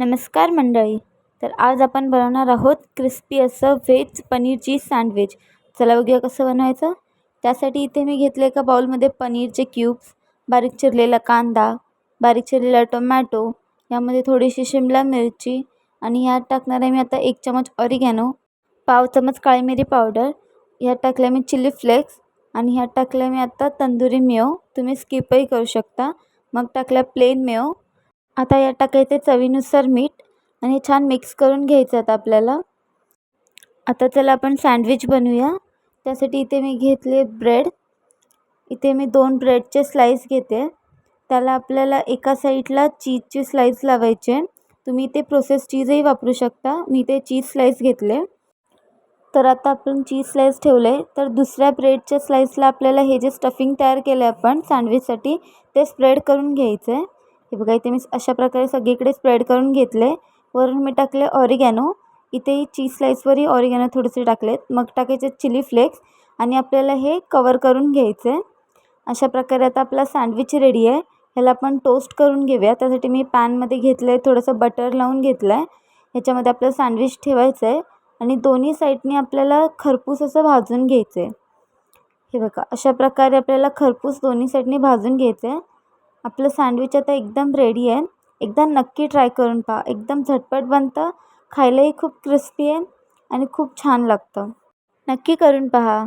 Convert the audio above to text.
नमस्कार मंडळी. तर आज आपण बनवणार आहोत क्रिस्पी असं व्हेज पनीर चीज सँडविच. चला बघूया कसं बनवायचं. त्यासाठी इथे मी घेतले एका बाउलमध्ये पनीरचे क्यूब्स, बारीक चिरलेला कांदा, बारीक चिरलेला टोमॅटो, यामध्ये थोडीशी शिमला मिरची आणि यात टाकणार आहे मी आता 1 चमच ऑरिगॅनो, पाव चमच काळी मिरी पावडर, यात टाकलं मी चिली फ्लेक्स आणि ह्यात टाकलं मी आता तंदुरी मेयो. तुम्ही स्किपही करू शकता. मग टाकलं प्लेन मेयो. आता यात टाकायचे चवीनुसार मीठ आणि हे छान मिक्स करून घ्यायचं आता आपल्याला. आता चला आपण सँडविच बनवूया. त्यासाठी इथे मी घेतले ब्रेड. इथे मी 2 ब्रेडचे स्लाईस घेते. त्याला आपल्याला एका साईडला चीजची स्लाईस लावायची आहे. तुम्ही इथे प्रोसेस चीजही वापरू शकता. मी इथे चीज स्लाईस घेतले. तर आता आपण चीज स्लाईस ठेवले. तर दुसऱ्या ब्रेडच्या स्लाईसला आपल्याला हे जे स्टफिंग तयार केलं आहे आपण सँडविचसाठी ते स्प्रेड करून घ्यायचं आहे. हे बघा इथे मी अशा प्रकारे सगळीकडे स्प्रेड करून घेतले. वरून मी टाकले ऑरिगॅनो. इथेही चीज स्लाईसवरही ऑरिगॅनो थोडेसे टाकलेत. मग टाकायचे चिली फ्लेक्स आणि आपल्याला हे कवर करून घ्यायचं आहे. अशा प्रकारे आता आपला सँडविच रेडी आहे. ह्याला आपण टोस्ट करून घेऊया. त्यासाठी मी पॅनमध्ये घेतलं आहे, थोडंसं बटर लावून घेतलं आहे. ह्याच्यामध्ये आपलं सँडविच ठेवायचं आहे आणि दोन्ही साईडनी आपल्याला खरपूस असं भाजून घ्यायचं आहे. हे बघा अशा प्रकारे आपल्याला खरपूस दोन्ही साईडनी भाजून घ्यायचं आहे. आपलं सँडविच आता एकदम रेडी आहे. एकदा नक्की ट्राय करून पहा. एकदम झटपट बनतं, खायलाही खूप क्रिस्पी आहे आणि खूप छान लागतं. नक्की करून पहा.